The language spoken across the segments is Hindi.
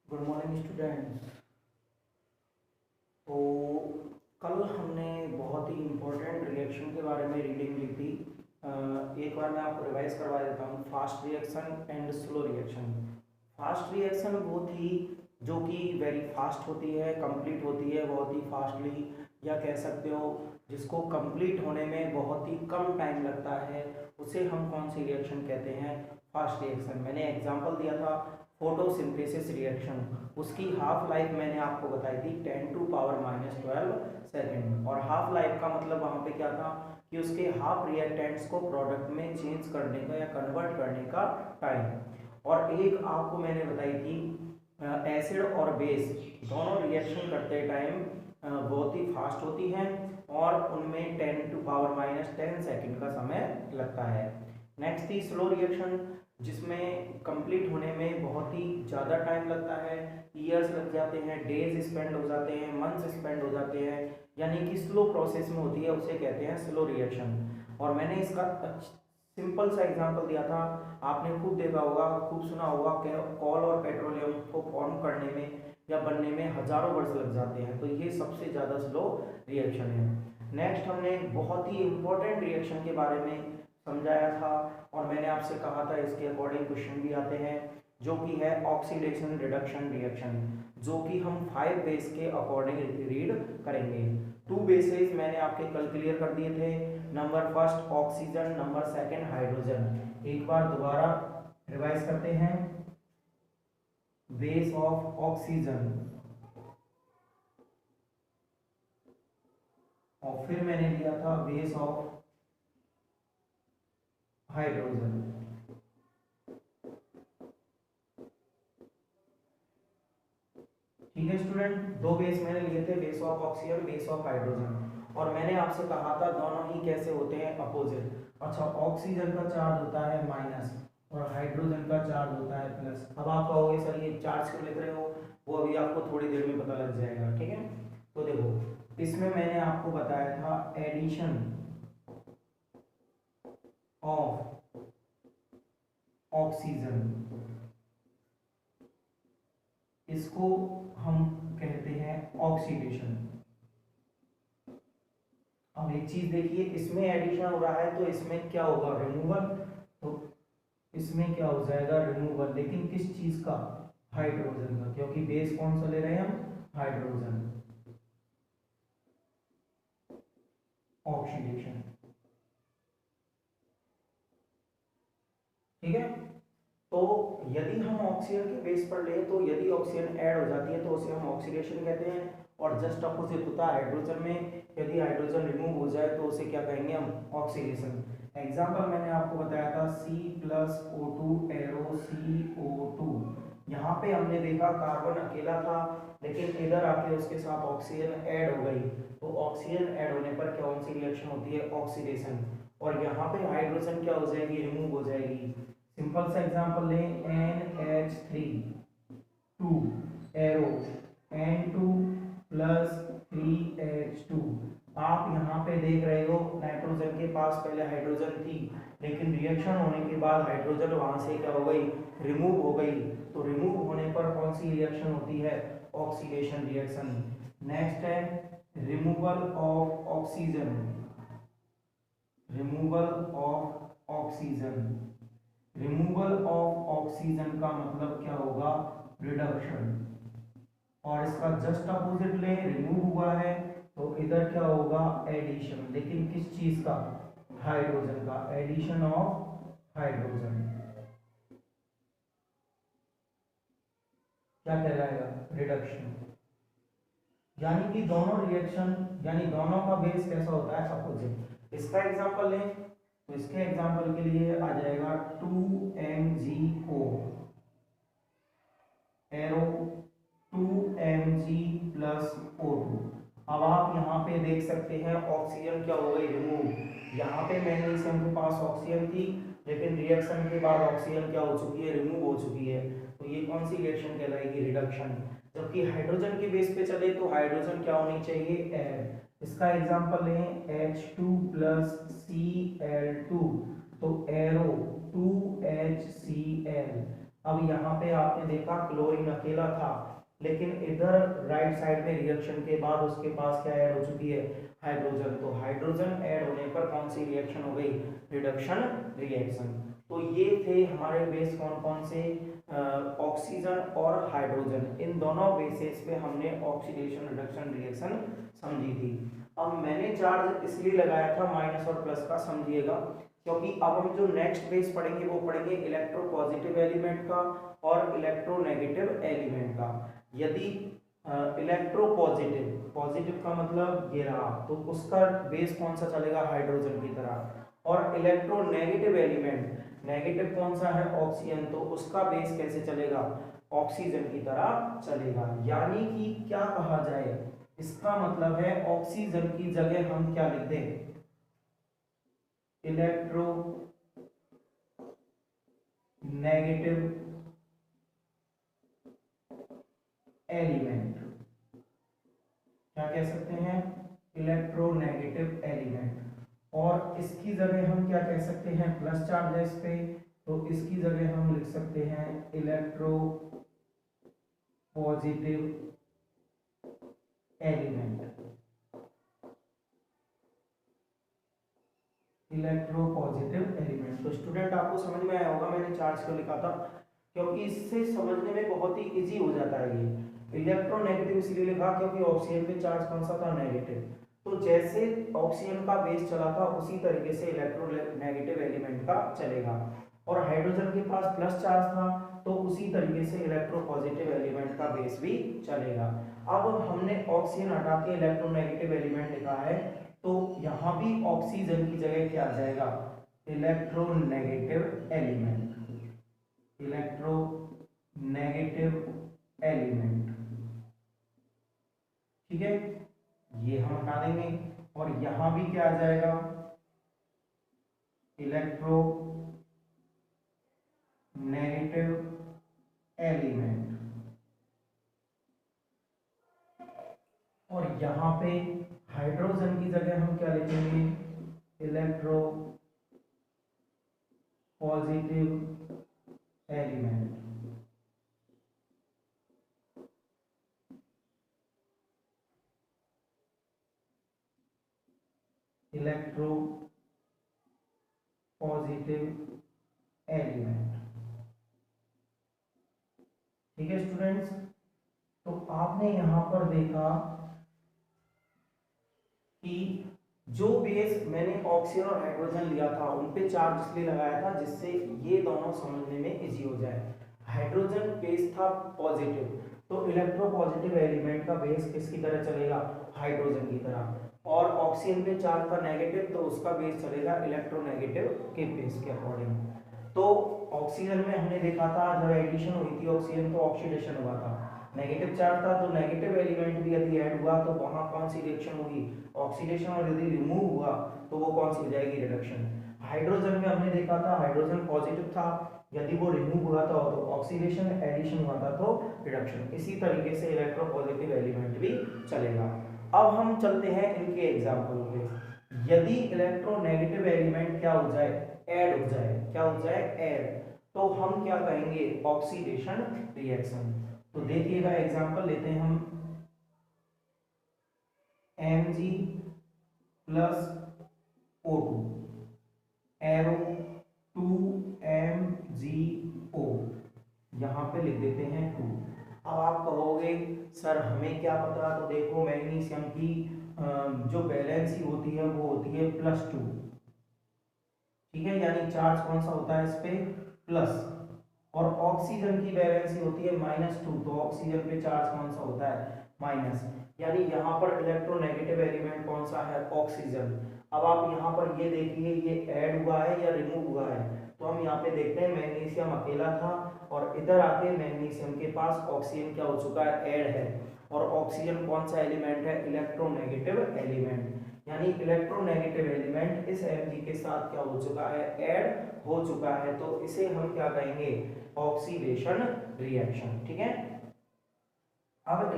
Good morning students. तो कल हमने बहुत ही इम्पोर्टेंट रिएक्शन के बारे में रीडिंग ली थी। एक बार मैं आपको रिवाइज करवा देता हूँ। Fast reaction and slow reaction. Fast reaction वो थी जो कि वेरी फास्ट होती है, कंप्लीट होती है बहुत ही फास्टली, या कह सकते हो जिसको कंप्लीट होने में बहुत ही कम टाइम लगता है, उसे हम कौन सी रिएक्शन कहते हैं? Fast reaction. मैंने एग्जांपल दिया था फोटोसिंथेसिस रिएक्शन। उसकी हाफ लाइफ मैंने आपको बताई थी 10⁻⁻12 सेकेंड। और हाफ लाइफ का मतलब वहाँ पे क्या था कि उसके हाफ रिएक्टेंट्स को प्रोडक्ट में चेंज करने का या कन्वर्ट करने का टाइम। और एक आपको मैंने बताई थी एसिड और बेस दोनों रिएक्शन करते टाइम बहुत ही फास्ट होती हैं और उनमें 10⁻10 सेकेंड का समय लगता है। नेक्स्ट थी स्लो रिएक्शन, जिसमें कंप्लीट होने में बहुत ही ज़्यादा टाइम लगता है, ईयर्स लग जाते हैं, डेज स्पेंड हो जाते हैं, मंथ्स स्पेंड हो जाते हैं, यानी कि स्लो प्रोसेस में होती है, उसे कहते हैं स्लो रिएक्शन। और मैंने इसका सिंपल सा एग्जांपल दिया था, आपने खूब देखा होगा, खूब सुना होगा कि कॉल और पेट्रोलियम को फॉर्म करने में या बनने में हजारों वर्ष लग जाते हैं, तो ये सबसे ज़्यादा स्लो रिएक्शन है। नेक्स्ट हमने बहुत ही इंपॉर्टेंट रिएक्शन के बारे में समझाया था और मैंने आपसे कहा था इसके अकॉर्डिंग क्वेश्चन भी आते हैं, जो कि है ऑक्सीडेशन रिडक्शन रिएक्शन, जो कि हम 5 बेस के अकॉर्डिंग रीड करेंगे। 2 बेसेस मैंने आपके कल क्लियर कर दिए थे। Number first oxygen, number second hydrogen. एक बार दोबारा रिवाइज करते हैं। बेस ऑफ ऑक्सीजन, और फिर मैंने लिया था बेस ऑफ हाइड्रोजन। ठीक है स्टूडेंट, 2 बेस मैंने लिए थे, base of oxygen, base of hydrogen. और मैंने आपसे कहा था दोनों ही कैसे होते हैं? अपोजिट। अच्छा, ऑक्सीजन का चार्ज होता है माइनस और हाइड्रोजन का चार्ज होता है प्लस। अब आप कहोगे सर ये चार्ज क्यों लिख रहे हो? वो अभी आपको थोड़ी देर में पता लग जाएगा। ठीक है, तो देखो इसमें मैंने आपको बताया था एडिशन ऑफ ऑक्सीजन, इसको हम कहते हैं ऑक्सीडेशन। अब एक चीज देखिए, इसमें एडिशन हो रहा है तो इसमें क्या होगा? रिमूवल। तो इसमें क्या हो जाएगा? रिमूवल। लेकिन किस चीज का? हाइड्रोजन का, क्योंकि बेस कौन सा ले रहे हैं हम? हाइड्रोजन। ऑक्सीडेशन। ठीक है, तो यदि हम ऑक्सीजन के बेस पर ले तो यदि ऑक्सीजन ऐड हो जाती है तो उसे हम ऑक्सीडेशन कहते हैं। और जस्ट अपोजिट होता है हाइड्रोजन में, यदि हाइड्रोजन रिमूव हो जाए तो उसे क्या कहेंगे हम? ऑक्सीडेशन। एग्जांपल मैंने आपको बताया था C+O2 एरो CO2। यहाँ पे हमने देखा कार्बन अकेला था, लेकिन इधर आके उसके साथ ऑक्सीजन ऐड हो गई, तो ऑक्सीजन ऐड होने पर कौन सी रिएक्शन होती है? ऑक्सीडेशन। और यहाँ पे हाइड्रोजन क्या हो जाएगी? रिमूव हो जाएगी। सिंपल सा एग्जांपल लें, NH3 2 arrow N2 plus 3H2। आप यहाँ पे देख रहे हो नाइट्रोजन के पास पहले हाइड्रोजन थी, लेकिन रिएक्शन होने के बाद हाइड्रोजन वहां से क्या हो गई? रिमूव हो गई। तो रिमूव होने पर कौन सी रिएक्शन होती है? Oxidation reaction. नेक्स्ट है removal of oxygen. Removal of oxygen. Removal of oxygen का मतलब क्या होगा? रिडक्शन। और इसका जस्ट अपोजिट ले, रिमूव हुआ है तो इधर क्या होगा? एडिशन। लेकिन किस चीज का? हाइड्रोजन का। एडिशन ऑफ हाइड्रोजन क्या कहलाएगा? रिडक्शन। यानी कि दोनों रिएक्शन, यानी दोनों का बेस कैसा होता है? अपोजिट। इसका एग्जांपल लें तो इसके एग्जांपल के लिए आ जाएगा 2MgO arrow 2Mg plus O2। अब आप यहाँ पे देख सकते हैं ऑक्सीजन क्या हो गई? रिमूव। यहाँ पे मैग्नीशियम के पास ऑक्सीजन थी, लेकिन रिएक्शन के बाद ऑक्सीजन क्या हो चुकी है? रिमूव हो चुकी है। तो ये कौन सी रिएक्शन कहलाएगी? रिडक्शन। जबकि हाइड्रोजन के बेस पे चले तो हाइड्रोजन क्या होनी चाहिए? ऐड। इसका एग्जांपल लें H2 प्लस Cl2, तो एरो 2HCl। अब यहाँ पे आपने देखा क्लोरीन अकेला था, लेकिन इधर राइट साइड में रिएक्शन के बाद उसके पास क्या ऐड हो चुकी है, हाइड्रोजन। तो हाइड्रोजन ऐड होने पर कौन सी रिएक्शन हो गई, रिडक्शन रिएक्शन। तो ये थे हमारे बेस कौन कौन से, ऑक्सीजन और हाइड्रोजन, इन दोनों बेसिस पे हमने ऑक्सीडेशन रिडक्शन रिएक्शन समझी थी। अब मैंने चार्ज इसलिए लगाया था माइनस और प्लस का, समझिएगा, क्योंकि अब हम जो नेक्स्ट बेस पढ़ेंगे वो पढ़ेंगे इलेक्ट्रोपॉजिटिव एलिमेंट का और इलेक्ट्रोनेगेटिव एलिमेंट का। यदि इलेक्ट्रोपॉजिटिव, पॉजिटिव का मतलब ये रहा, तो उसका बेस कौन सा चलेगा, हाइड्रोजन की तरह। और इलेक्ट्रोनेगेटिव एलिमेंट, नेगेटिव कौन सा है, ऑक्सीजन, तो उसका बेस कैसे चलेगा, ऑक्सीजन की तरह चलेगा। यानी कि क्या कहा जाए, इसका मतलब है ऑक्सीजन की जगह हम क्या लिख दें, इलेक्ट्रो नेगेटिव एलिमेंट, क्या कह सकते हैं, इलेक्ट्रोनेगेटिव एलिमेंट। और इसकी जगह हम क्या कह सकते हैं, प्लस चार्ज है इस पे, तो इसकी जगह हम लिख सकते हैं electro positive element, electropositive element. तो स्टूडेंट आपको समझ में आया होगा मैंने चार्ज क्यों लिखा था, क्योंकि इससे समझने में बहुत ही इजी हो जाता है। ये इलेक्ट्रोनेगेटिव इसलिए लिखा क्योंकि ऑक्सीजन पे चार्ज कौन सा था, नेगेटिव। तो जैसे ऑक्सीजन का बेस चला था उसी तरीके से इलेक्ट्रोनेगेटिव एलिमेंट का चलेगा। और हाइड्रोजन के पास प्लस चार्ज था, तो उसी तरीके से इलेक्ट्रोपॉजिटिव एलिमेंट का बेस भी चलेगा। अब हमने ऑक्सीजन हटा के इलेक्ट्रोनेगेटिव एलिमेंट लिखा है, तो यहां भी ऑक्सीजन की जगह क्या आ जाएगा, इलेक्ट्रोनेगेटिव एलिमेंट, इलेक्ट्रोनेगेटिव एलिमेंट। ठीक है, ये हम हटा देंगे। और यहां भी क्या आ जाएगा, इलेक्ट्रो नेगेटिव एलिमेंट। और यहां पे हाइड्रोजन की जगह हम क्या लिखेंगे, electro positive element. Electro positive element. ठीक है स्टूडेंट्स, तो आपने यहां पर देखा कि जो बेस मैंने ऑक्सीजन और हाइड्रोजन लिया था उन पे चार्ज इसलिए लगाया था जिससे ये दोनों समझने में इजी हो जाए। हाइड्रोजन बेस था पॉजिटिव, तो इलेक्ट्रोपॉजिटिव एलिमेंट का बेस किसकी तरह चलेगा, हाइड्रोजन की तरह। और ऑक्सीजन पे चार्ज था नेगेटिव, तो उसका बेस चलेगा इलेक्ट्रोनेगेटिव के बेस के अकॉर्डिंग। तो ऑक्सीजन में हमने देखा था जब एडिशन हुई थी ऑक्सीजन तो ऑक्सीडेशन हुआ था, नेगेटिव चार्ज था, तो नेगेटिव एलिमेंट भी यदि ऐड हुआ तो वहां कौन सी रिएक्शन होगी, ऑक्सीडेशन। और यदि रिमूव हुआ तो वो कौन सी हो जाएगी, रिडक्शन। हाइड्रोजन में हमने देखा था हाइड्रोजन पॉजिटिव था, यदि वो रिमूव हुआ था तो ऑक्सीडेशन, एडिशन हुआ था तो रिडक्शन। इसी तरीके से इलेक्ट्रोपॉजिटिव एलिमेंट भी चलेगा। अब हम चलते हैं इनके एग्जाम्पल पे। यदि इलेक्ट्रोनेगेटिव एलिमेंट क्या हो जाए, ऐड हो जाए, क्या हो जाए, ऐड, तो हम क्या कहेंगे, ऑक्सीडेशन रिएक्शन। तो देखिएगा एग्जांपल लेते हैं हम, Mg plus O2 arrow 2MgO, यहां पे लिख देते हैं 2। अब आप कहोगे सर हमें क्या पता, तो देखो मैग्नीशियम की जो वैलेंसी होती है वो होती है +2। ठीक है, यानी चार्ज कौन सा होता है इस पे, प्लस। और ऑक्सीजन की वैलेंसी होती है -2, तो ऑक्सीजन पे चार्ज कौन सा होता है, माइनस। यानी यहाँ पर इलेक्ट्रोनेगेटिव एलिमेंट कौन सा है, ऑक्सीजन। अब आप यहाँ पर ये देखिए ये ऐड हुआ है या रिमूव हुआ है, तो हम यहाँ पे देखते हैं मैग्नीशियम अकेला था और इधर आके मैग्नीशियम के पास ऑक्सीजन क्या हो चुका है, ऐड है। और ऑक्सीजन कौन सा एलिमेंट है, इलेक्ट्रोनेगेटिव एलिमेंट। यानी इलेक्ट्रोनेगेटिव एलिमेंट इस Mg के साथ क्या हो चुका है, ऐड हो चुका है, तो इसे हम क्या कहेंगे, ऑक्सीडेशन रिएक्शन। ठीक है, अब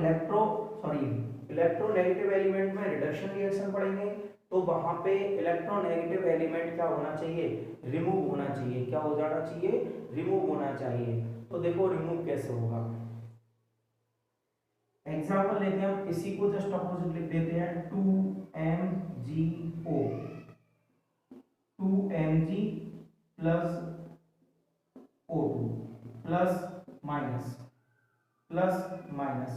इलेक्ट्रोनेगेटिव एलिमेंट में रिडक्शन रिएक्शन पढ़ेंगे। तो वहां पे इलेक्ट्रोनेगेटिव एलिमेंट क्या होना चाहिए, रिमूव होना चाहिए। क्या हो जाना चाहिए, रिमूव होना चाहिए। तो देखो रिमूव कैसे होगा, एग्जाम्पल लेते हैं हम, इसी को जस्ट अपोजिट लिख देते हैं, 2mgO, 2mg plus O2 plus minus plus minus.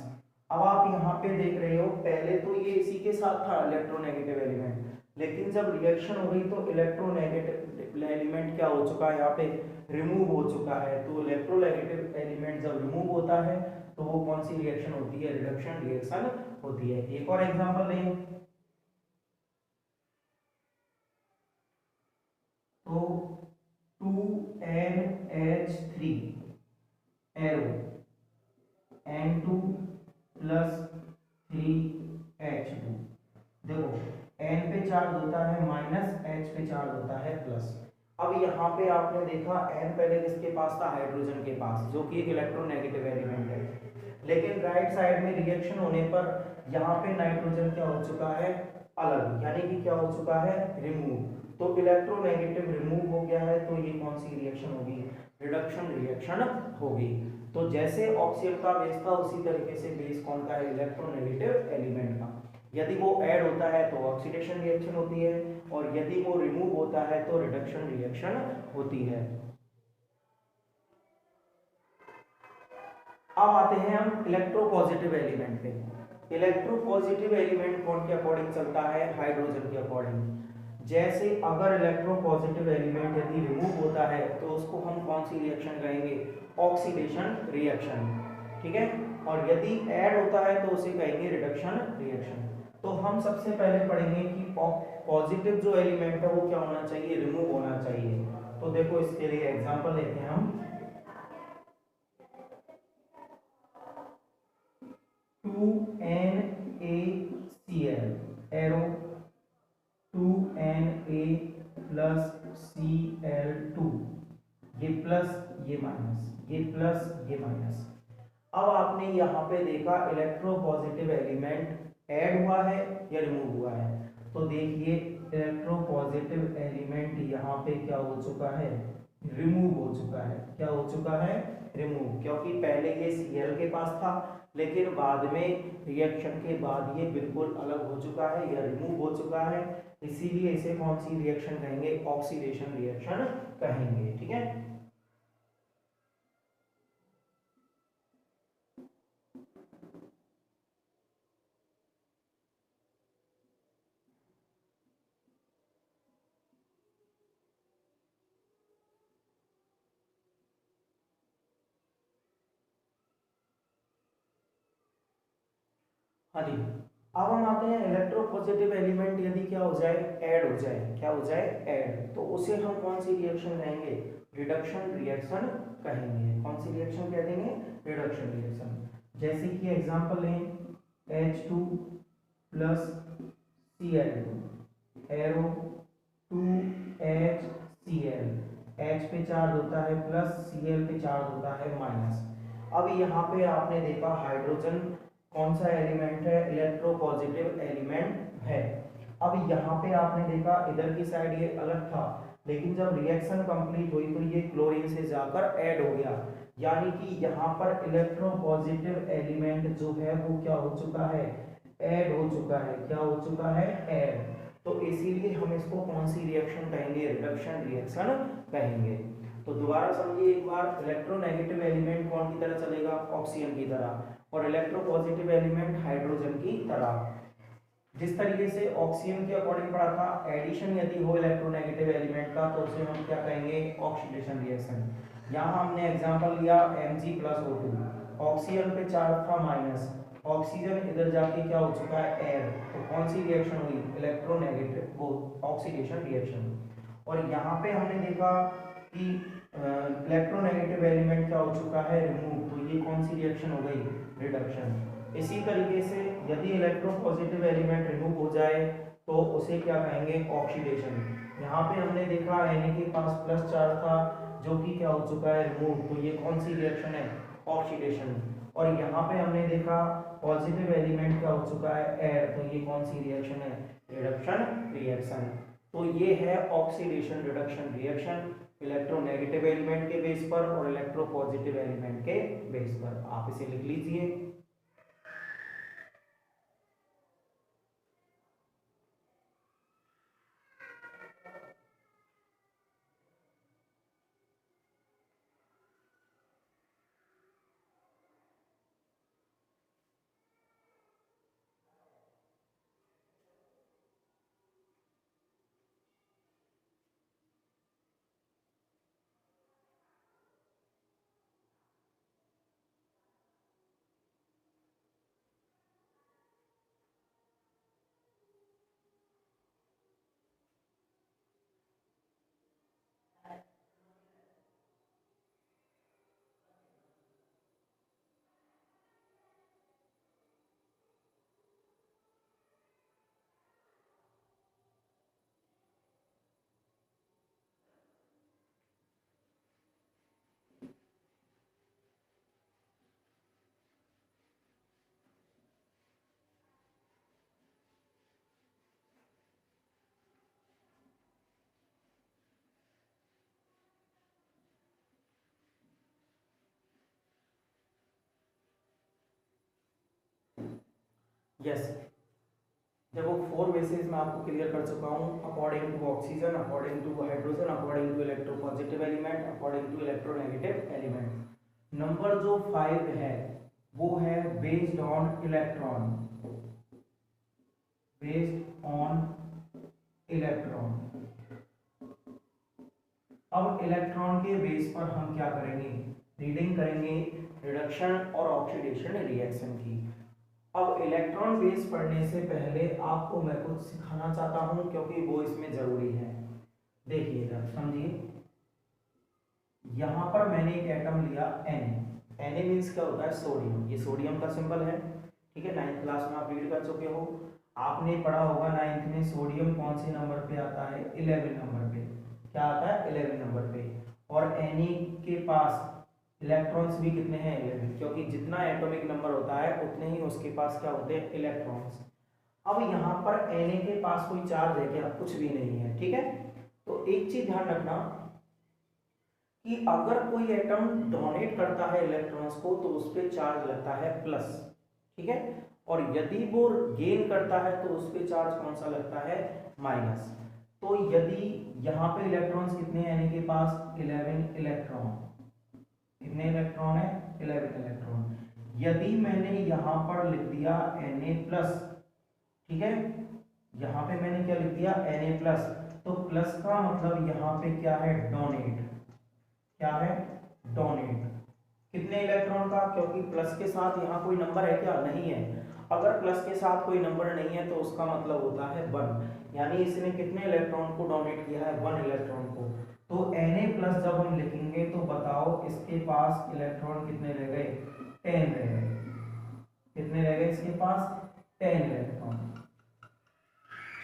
अब आप यहाँ पे देख रहे हो, पहले तो ये इसी के साथ था इलेक्ट्रोनेगेटिव एलिमेंट, लेकिन जब रिएक्शन हो गई तो इलेक्ट्रोनेगेटिव एलिमेंट क्या हो चुका है, यहाँ पे रिमूव हो चुका है। तो इलेक्ट्रोनेगेटिव एलिमेंट जब रिमूव होता है तो वो कौन सी रिएक्शन होती है, रिडक्शन रिएक्शन होती है। एक और एग्जांपल लें, तो 2NH3 arrow N2 plus 3H2। देखो N पे चार्ज होता है माइनस, H पे चार्ज होता है प्लस। अब यहाँ पे आपने देखा N पहले किसके पास था, हाइड्रोजन के पास, जो कि एक इलेक्ट्रोनेगेटिव एलिमेंट है। लेकिन राइट साइड में रिएक्शन होने पर यहाँ पे नाइट्रोजन क्या हो चुका है, अलग, यानी कि क्या हो चुका है, रिमूव। तो इलेक्ट्रोनेगेटिव रिमूव हो गया है, तो ये कौन सी रिएक्शन होगी, रिडक्शन रिएक्शन होगी। तो जैसे ऑक्सीजन का बेस था उसी तरीके से बेस कौन का है, इलेक्ट्रोनेगेटिव एलिमेंट का। यदि वो ऐड होता है तो ऑक्सीडेशन रिएक्शन होती है, और यदि वो रिमूव होता है तो रिडक्शन रिएक्शन होती है। अब आते हैं हम इलेक्ट्रोपॉजिटिव एलिमेंट पे। इलेक्ट्रोपॉजिटिव एलिमेंट कौन के अकॉर्डिंग चलता है, हाइड्रोजन के अकॉर्डिंग। जैसे अगर इलेक्ट्रोपॉजिटिव एलिमेंट यदि रिमूव होता है तो उसको हम कौन सी रिएक्शन कहेंगे, ऑक्सीडेशन रिएक्शन, ठीक है। और यदि ऐड होता है तो उसे कहेंगे रिडक्शन रिएक्शन। तो हम सबसे पहले पढ़ेंगे कि पॉजिटिव जो एलिमेंट है वो क्या होना चाहिए, रिमूव होना चाहिए। तो देखो इसके लिए एग्जांपल लेते हैं हम, 2NaCl arrow 2Na plus Cl2, ये प्लस ये माइनस, ये प्लस ये माइनस। अब आपने यहाँ पे देखा इलेक्ट्रोपॉजिटिव एलिमेंट ऐड हुआ है या रिमूव हुआ है। तो देखिए इलेक्ट्रोपॉजिटिव एलिमेंट यहाँ पे क्या हो चुका है, रिमूव हो चुका है। क्या हो चुका है, रिमूव, क्योंकि पहले ये Cl के पास था, लेकिन बाद में रिएक्शन के बाद ये बिल्कुल अलग हो चुका है या रिमूव हो चुका है। इसीलिए इसे कौन सी रिएक्शन कहेंगे, ऑक्सीडेशन रिएक्शन कहेंगे, ठीक है। हाँ जी, अब हम आते हैं इलेक्ट्रोपॉजिटिव एलिमेंट यदि क्या हो जाए, ऐड हो जाए, क्या हो जाए, ऐड, तो उसे हम कौन सी रिएक्शन कहेंगे, रिडक्शन रिएक्शन कहेंगे। कौन सी रिएक्शन कह देंगे, रिडक्शन रिएक्शन। जैसे कि एग्जांपल लें, H2 plus Cl2 arrow 2HCl, H पे चार्ज होता है प्लस, Cl पे चार्ज होता है माइनस। अब यहाँ पे आपने देखा हाइड्रोजन कौन सा एलिमेंट है, इलेक्ट्रोपॉजिटिव एलिमेंट है। अब यहाँ पे आपने देखा इधर की साइड ये अलग था, लेकिन जब रिएक्शन कंप्लीट हुई तो ये क्लोरीन से जाकर ऐड हो गया, यानी कि यहाँ पर इलेक्ट्रोपॉजिटिव एलिमेंट जो है वो क्या हो चुका है, ऐड हो चुका है। क्या हो चुका है, ऐड। तो इसीलिए हम इसको कौन सी रिएक्शन कहेंगे, रिडक्शन रिएक्शन कहेंगे। तो दोबारा समझिए एक बार, इलेक्ट्रोनेगेटिव एलिमेंट कौन की तरह चलेगा, ऑक्सीजन की तरह, और इलेक्ट्रोपॉजिटिव एलिमेंट हाइड्रोजन की तरह। जिस तरीके से ऑक्सीजन के अकॉर्डिंग पढ़ा था, एडिशन यदि हो इलेक्ट्रोनेगेटिव एलिमेंट का तो उसे हम क्या कहेंगे, ऑक्सीडेशन रिएक्शन। यहाँ हमने एग्जांपल लिया Mg प्लस O2, ऑक्सीजन पे चार्ज था माइनस, ऑक्सीजन इधर जाके क्या हो चुका है, एयर, तो कौन सी रिएक्शन हुई, इलेक्ट्रोनेगेटिव वो ऑक्सीडेशन रिएक्शन। और यहाँ पे हमने देखा कि इलेक्ट्रोनेगेटिव एलिमेंट क्या हो चुका है, रिमूव, तो ये कौन सी रिएक्शन हो गई, रिडक्शन। इसी तरीके से यदि इलेक्ट्रोपॉजिटिव एलिमेंट रिमूव हो जाए तो उसे क्या कहेंगे, ऑक्सीडेशन। यहाँ पे हमने देखा Na के पास प्लस चार्ज था जो कि क्या हो चुका है, रिमूव, तो ये कौन सी रिएक्शन है, ऑक्सीडेशन। और यहाँ पे हमने देखा पॉजिटिव एलिमेंट क्या हो चुका है, एयर, तो ये कौन सी रिएक्शन है, रिडक्शन रिएक्शन। तो ये है oxidation reduction reaction, electronegative element के बेस पर और इलेक्ट्रोपॉजिटिव एलिमेंट के बेस पर। आप इसे लिख लीजिए। यस, देखो 4 बेसिस मैं आपको क्लियर कर चुका हूँ, according to oxygen, according to hydrogen, according to electropositive element, according to electronegative element. Number जो 5 है वो है based on electron, based on electron. अब इलेक्ट्रॉन के बेस पर हम क्या करेंगे, रीडिंग करेंगे रिडक्शन और ऑक्सीडेशन रिएक्शन की। अब इलेक्ट्रॉन बेस पढ़ने से पहले आपको मैं कुछ सिखाना चाहता हूं क्योंकि वो इसमें जरूरी है। देखिए इधर समझिए, यहां पर मैंने एक एटम लिया Na। Na मीन्स क्या होता है, सोडियम। ये सोडियम का सिंबल है, ठीक है। 9th क्लास में आप रीड कर चुके हो, आपने पढ़ा होगा 9th में सोडियम कौन से नंबर पे आता है, 11 नंबर पे। क्या आता है, 11 नंबर पे। और Na के पास इलेक्ट्रॉन्स भी कितने हैं, 11, क्योंकि जितना एटॉमिक नंबर होता है उतने ही उसके पास क्या होते हैं, इलेक्ट्रॉन्स। अब यहाँ पर Na के पास कोई चार्ज है क्या, कुछ भी नहीं है, ठीक है। तो एक चीज ध्यान रखना कि अगर कोई एटम डोनेट करता है इलेक्ट्रॉन्स को तो उस पर चार्ज लगता है प्लस, ठीक है। और यदि वो गेन करता है तो उस पर चार्ज कौन सा लगता है, माइनस। तो यदि यहाँ पे इलेक्ट्रॉन्स कितने हैं Na के पास, 11 इलेक्ट्रॉन। कितने इलेक्ट्रॉन है, 11 इलेक्ट्रॉन। यदि मैंने यहां पर लिख दिया Na प्लस, ठीक है, यहां पे मैंने क्या लिख दिया, Na प्लस, तो प्लस का मतलब यहां पे क्या है, डोनेट। क्या है, डोनेट। कितने इलेक्ट्रॉन का, क्योंकि प्लस के साथ यहाँ कोई नंबर है क्या, नहीं है। अगर प्लस के साथ कोई नंबर नहीं है तो उसका मतलब होता है 1, यानी इसने कितने इलेक्ट्रॉन को डोनेट किया है, 1 इलेक्ट्रॉन को। तो Na प्लस जब हम लिखेंगे तो बताओ इसके पास इलेक्ट्रॉन कितने रह गए, 10 रह गए। कितने रह गए इसके पास, 10 इलेक्ट्रॉन,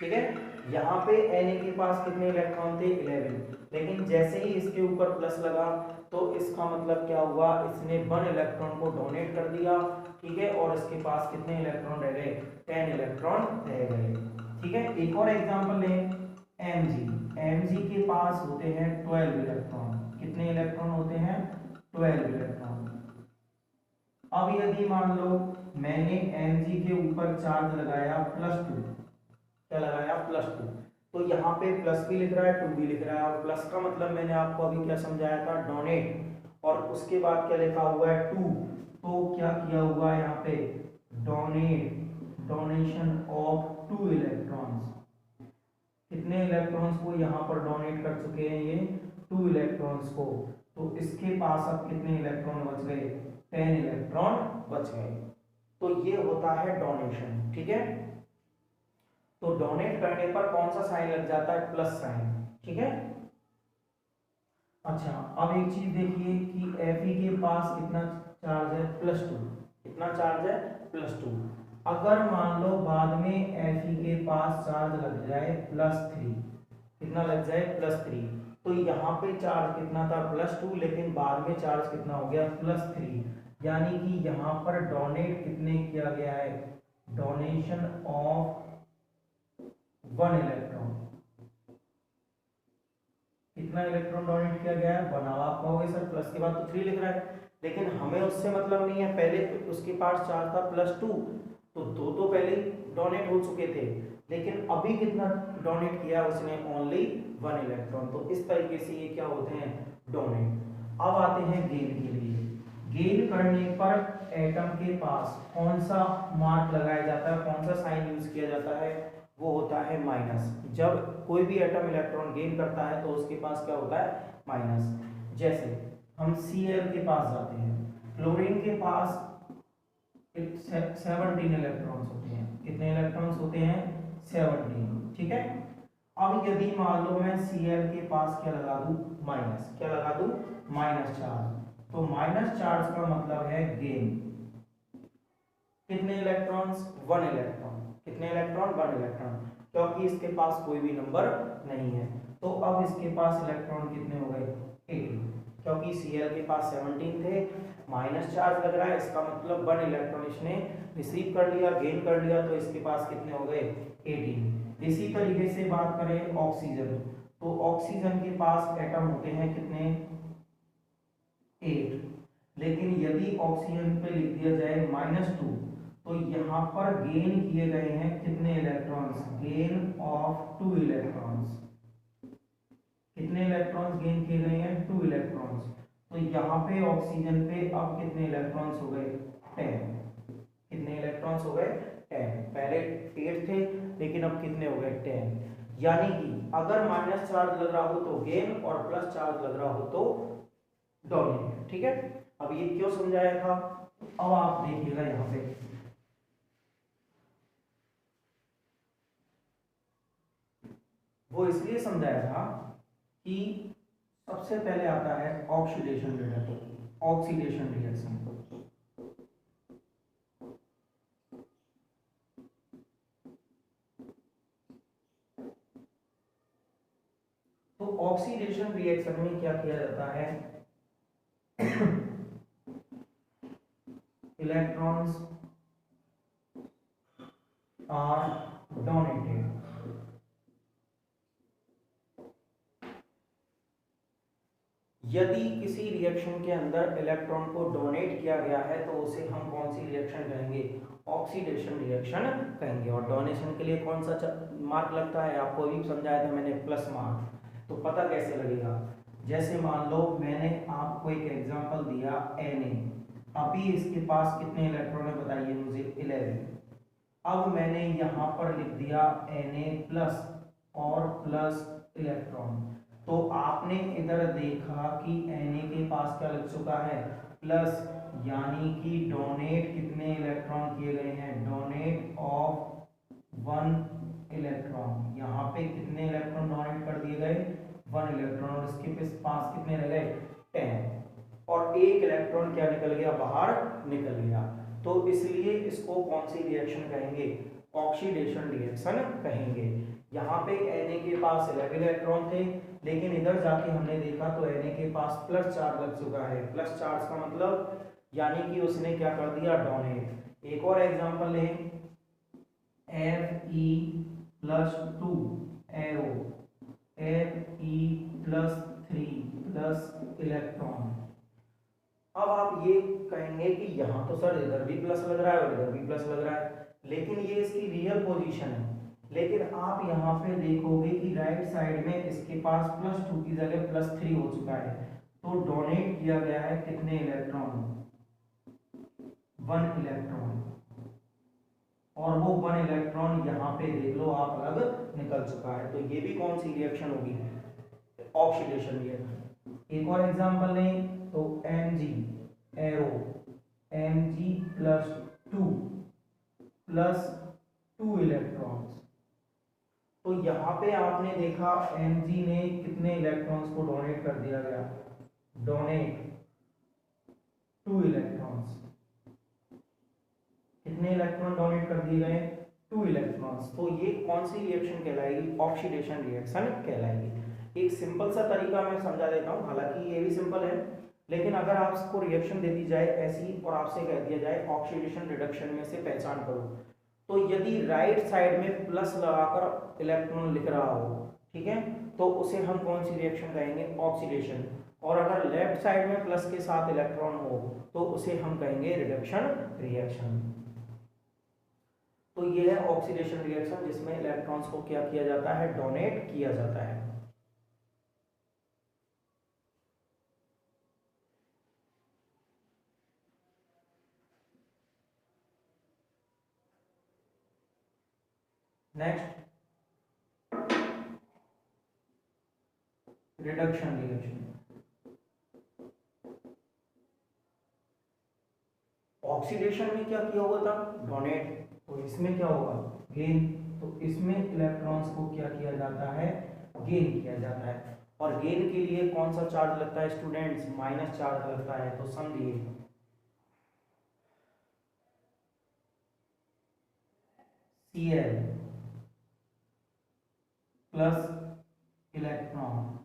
ठीक है। यहाँ पे Na के पास कितने इलेक्ट्रॉन थे, 11। लेकिन जैसे ही इसके ऊपर प्लस लगा तो इसका मतलब क्या हुआ, इसने 1 इलेक्ट्रॉन को डोनेट कर दिया, ठीक है। और इसके पास कितने इलेक्ट्रॉन रह गए, 10 इलेक्ट्रॉन रह गए, ठीक है। एक और एग्जांपल लें, Mg के पास होते हैं 12 इलेक्ट्रॉन। कितने इलेक्ट्रॉन होते हैं, 12 इलेक्ट्रॉन। अब यदि मान लो मैंने Mg के ऊपर चार्ज लगाया +2, क्या लगाया, +2, तो यहाँ पे प्लस भी लिख रहा है, 2 भी लिख रहा है। और प्लस का मतलब मैंने आपको अभी क्या समझाया था, डोनेट। और उसके बाद क्या लिखा हुआ है, 2, तो क्या किया हुआ है यहाँ पे, डोनेट, डोनेशन ऑफ 2 इलेक्ट्रॉन्स। कितने इलेक्ट्रॉन्स को यहाँ पर डोनेट कर चुके हैं, ये 2 इलेक्ट्रॉन्स को। तो इसके पास अब कितने इलेक्ट्रॉन बच गए, 10 इलेक्ट्रॉन बच गए। तो ये होता है डोनेशन, ठीक है। तो डोनेट करने पर कौन सा साइन लग जाता है, प्लस साइन, ठीक है। अच्छा, अब एक चीज देखिए कि Fe के पास कितना चार्ज है, +2। कितना चार्ज है, +2। अगर मान लो बाद में Fe के पास चार्ज लग जाए +3, कितना लग जाए, +3, तो यहाँ पे चार्ज कितना था, +2, लेकिन बाद में चार्ज कितना हो गया, +3। यानी कि यहाँ पर डोनेट कितने किया गया है, डोनेशन ऑफ 1 इलेक्ट्रॉन, कितना इलेक्ट्रॉन डोनेट किया गया है 1। अब आप कहोगे सर प्लस के बाद तो 3 लिख रहा है, लेकिन हमें उससे मतलब नहीं है, पहले तो उसके पास चार्ज था +2, तो दो तो पहले डोनेट हो चुके थे, लेकिन अभी कितना डोनेट किया उसने, ओनली 1 इलेक्ट्रॉन। तो इस तरीके से ये क्या होते हैं, डोनेट। अब आते हैं गेन के लिए। गेन करने पर एटम के पास कौन सा मार्क लगाया जाता है, कौन सा साइन यूज किया जाता है, वो होता है माइनस। जब कोई भी एटम इलेक्ट्रॉन गेन करता है तो उसके पास क्या होता है, माइनस। जैसे हम Cl के पास जाते हैं, क्लोरीन के पास 17 इलेक्ट्रॉन्स होते हैं, कितने इलेक्ट्रॉन्स होते हैं, 17, ठीक है। अब यदि मान लो मैं Cl के पास क्या लगा दूं, माइनस, क्या लगा दूं, माइनस चार्ज, तो माइनस चार्ज का मतलब है गेन। कितने इलेक्ट्रॉन्स, 1 इलेक्ट्रॉन, कितने इलेक्ट्रॉन, 1 इलेक्ट्रॉन, क्योंकि इसके पास कोई भी नंबर नहीं है। तो अब इसके पास इलेक्ट्रॉन कितने हो गए, 18, क्योंकि Cl के पास 17 थे, माइनस चार्ज लग रहा है, इसका मतलब 1 इलेक्ट्रॉन इसने रिसीव कर लिया, गेन कर लिया, तो इसके पास कितने हो गए, 18। इसी तरीके से बात करें ऑक्सीजन, तो ऑक्सीजन के पास एटम होते हैं कितने, 8, लेकिन यदि ऑक्सीजन पे लिख दिया जाए -2, तो यहाँ पर गेन किए गए हैं कितने इलेक्ट्रॉन्स, गेन ऑफ 2 इलेक्ट्रॉन्स, कितने इलेक्ट्रॉन्स गेन किए गए हैं, 2 इलेक्ट्रॉन्स। तो यहाँ पे ऑक्सीजन पे अब कितने इलेक्ट्रॉन्स हो गए, 10, कितने इलेक्ट्रॉन्स हो गए, 10। पहले 8 थे, लेकिन अब कितने हो गए, 10। यानी कि अगर माइनस चार्ज लग रहा हो तो गेन, और प्लस चार्ज लग रहा हो तो डोनेट, ठीक है। अब ये क्यों समझाया था, अब आप देखिएगा यहाँ पे, वो इसलिए समझाया था कि सबसे पहले आता है ऑक्सीडेशन रिएक्शन, ऑक्सीडेशन रिएक्शन। तो ऑक्सीडेशन रिएक्शन में क्या किया जाता है, इलेक्ट्रॉन्स आर डोनेटेड, यदि किसी रिएक्शन के अंदर इलेक्ट्रॉन को डोनेट किया गया है तो उसे हम कौन सी रिएक्शन कहेंगे, ऑक्सीडेशन रिएक्शन कहेंगे। और डोनेशन के लिए कौन सा मार्क लगता है, आपको अभी समझाया था मैंने, प्लस मार्क। तो पता कैसे लगेगा, जैसे मान लो मैंने आपको एक एग्जांपल दिया Na, अभी इसके पास कितने इलेक्ट्रॉन है बताइए मुझे, 11। अब मैंने यहाँ पर लिख दिया Na+ और प्लस इलेक्ट्रॉन, तो आपने इधर देखा कि Na के पास क्या लग चुका है, प्लस, यानी कि डोनेट कितने इलेक्ट्रॉन किए गए हैं, डोनेट ऑफ 1 इलेक्ट्रॉन। यहाँ पे कितने इलेक्ट्रॉन डोनेट कर दिए गए, 1 इलेक्ट्रॉन, और इसके पास कितने रह गए, 10, और एक इलेक्ट्रॉन क्या निकल गया, बाहर निकल गया। तो इसलिए इसको कौन सी रिएक्शन कहेंगे, ऑक्सीडेशन रिएक्शन कहेंगे। यहाँ पे Na के पास 11 इलेक्ट्रॉन थे, लेकिन इधर जाके हमने देखा तो Na के पास प्लस चार्ज लग चुका है। प्लस चार्ज का मतलब यानी कि उसने क्या कर दिया, डोनेट। एक और एग्जांपल लें, Fe+2 एरो, Fe+3 इलेक्ट्रॉन। अब आप ये कहेंगे कि यहाँ तो सर इधर भी प्लस लग रहा है और इधर भी प्लस लग रहा है, लेकिन ये इसकी रियल पोजीशन है। लेकिन आप यहाँ पे देखोगे कि राइट साइड में इसके पास +2 की जगह +3 हो चुका है, तो डोनेट किया गया है कितने इलेक्ट्रॉन, 1 इलेक्ट्रॉन, और वो 1 इलेक्ट्रॉन यहाँ पे देख लो आप अलग निकल चुका है। तो ये भी कौन सी रिएक्शन होगी, ऑक्सीडेशन रिएक्शन। एक और एग्जांपल लें तो Mg एरो, Mg+2 इलेक्ट्रॉन्स। तो यहाँ पे आपने देखा Mg ने कितने इलेक्ट्रॉन्स को डोनेट कर दिया गया, डोनेट 2 इलेक्ट्रॉन्स, कितने इलेक्ट्रॉन डोनेट कर दिए गए, 2 इलेक्ट्रॉन्स। तो ये कौन सी रिएक्शन कहलाएगी, ऑक्सीडेशन रिएक्शन कहलाएगी। एक सिंपल सा तरीका मैं समझा देता हूँ, हालांकि ये भी सिंपल है, लेकिन अगर आपको रिएक्शन दे दी जाए ऐसी और आपसे कह दिया जाए ऑक्सीडेशन रिडक्शन में से पहचान करो, तो यदि राइट साइड में प्लस लगाकर इलेक्ट्रॉन लिख रहा हो, ठीक है, तो उसे हम कौन सी रिएक्शन कहेंगे, ऑक्सीडेशन। और अगर लेफ्ट साइड में प्लस के साथ इलेक्ट्रॉन हो तो उसे हम कहेंगे रिडक्शन रिएक्शन। तो ये है ऑक्सीडेशन रिएक्शन जिसमें इलेक्ट्रॉन्स को क्या किया जाता है, डोनेट किया जाता है। Next, reduction reaction. ऑक्सीडेशन में क्या किया हुआ था, डोनेट, तो इसमें क्या होगा, गेन। तो इसमें इलेक्ट्रॉन्स को क्या किया जाता है, गेन किया जाता है। और गेन के लिए कौन सा चार्ज लगता है स्टूडेंट्स, माइनस चार्ज लगता है। तो समझिए Cl plus electron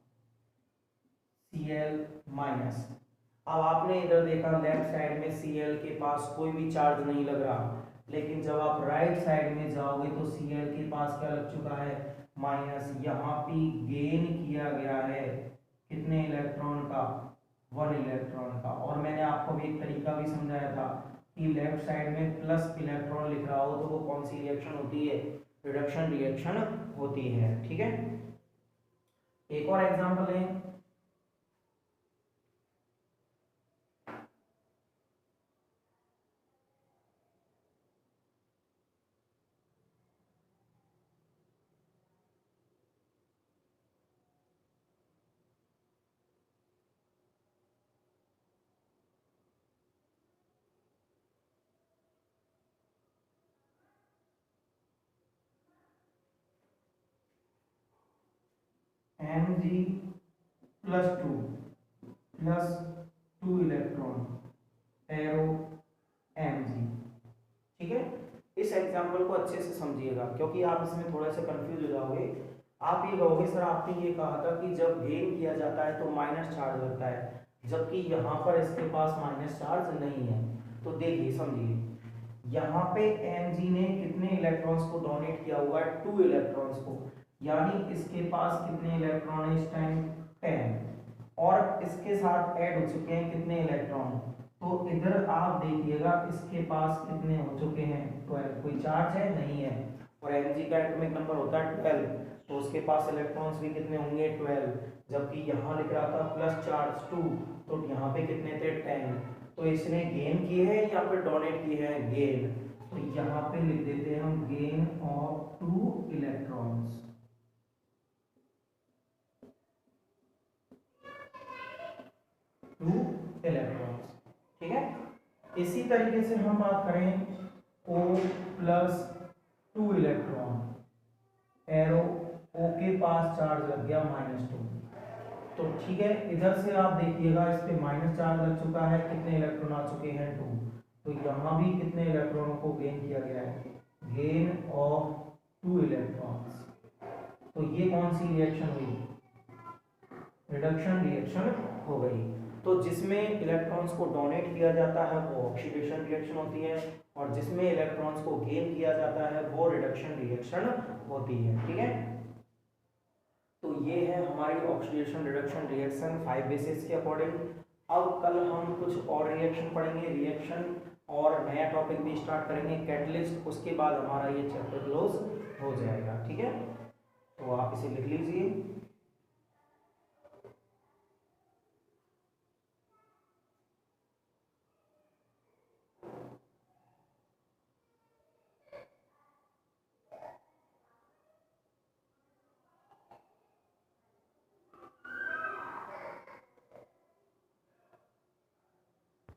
Cl minus. अब आपने इधर देखा लेफ्ट साइड में Cl के पास कोई भी चार्ज नहीं लग रहा, लेकिन जब आप राइट साइड में जाओगे तो Cl के पास क्या लग चुका है, माइनस। यहाँ पे गेन किया गया है कितने इलेक्ट्रॉन का, 1 इलेक्ट्रॉन का। और मैंने आपको भी एक तरीका भी समझाया था कि लेफ्ट साइड में प्लस इलेक्ट्रॉन लिख रहा हो तो वो कौन सी रिएक्शन होती है, रिडक्शन रिएक्शन होती है। ठीक है, एक और एग्जांपल है, Mg plus two electron arrow Mg। ठीक है, इस एग्जाम्पल को अच्छे से समझिएगा क्योंकि आप इसमें थोड़ा सा कंफ्यूज हो जाओगे। आप ये कहोगे सर आपने ये कहा था कि जब गेन किया जाता है तो माइनस चार्ज लगता है, जबकि यहाँ पर इसके पास माइनस चार्ज नहीं है। तो देखिए समझिए, यहाँ पे Mg ने कितने इलेक्ट्रॉन्स को डोनेट किया हुआ है, 2 इलेक्ट्रॉन्स को, यानी इसके पास कितने इलेक्ट्रॉन है इस टाइम, 10। और इसके साथ ऐड हो चुके हैं कितने इलेक्ट्रॉन, तो इधर आप देखिएगा इसके पास कितने हो चुके हैं, 12। कोई चार्ज है नहीं है, और Mg का एटॉमिक नंबर होता है 12, तो उसके पास इलेक्ट्रॉन्स भी कितने होंगे, 12। जबकि यहाँ लिख रहा था प्लस चार्ज 2, तो यहाँ पे कितने थे, 10। तो इसने गेन किए हैं या फिर डोनेट किए हैं, गेन। तो यहाँ पे लिख देते हैं हम गेन ऑफ 2 इलेक्ट्रॉन्स। ठीक है, इसी तरीके से हम बात करें O plus 2 electron arrow, O के पास चार्ज लग गया -2। तो ठीक है, इधर से आप देखिएगा इस पे माइनस चार्ज लग चुका है, कितने इलेक्ट्रॉन आ चुके हैं, 2। तो यहाँ भी कितने इलेक्ट्रॉनों को गेन किया गया है, गेन ऑफ 2 इलेक्ट्रॉन्स। तो ये कौन सी रिएक्शन हुई, रिडक्शन रिएक्शन हो गई। तो जिसमें इलेक्ट्रॉन्स को डोनेट किया जाता है वो ऑक्सीडेशन रिएक्शन होती है, और जिसमें इलेक्ट्रॉन्स को गेन किया जाता है वो रिडक्शन रिएक्शन होती है। ठीक है, तो ये है हमारी ऑक्सीडेशन रिडक्शन रिएक्शन 5 बेसिस के अकॉर्डिंग। अब कल हम कुछ और रिएक्शन पढ़ेंगे, रिएक्शन और नया टॉपिक भी स्टार्ट करेंगे, कैटलिस्ट। उसके बाद हमारा ये चैप्टर क्लोज हो जाएगा। ठीक है, तो आप इसे लिख लीजिए।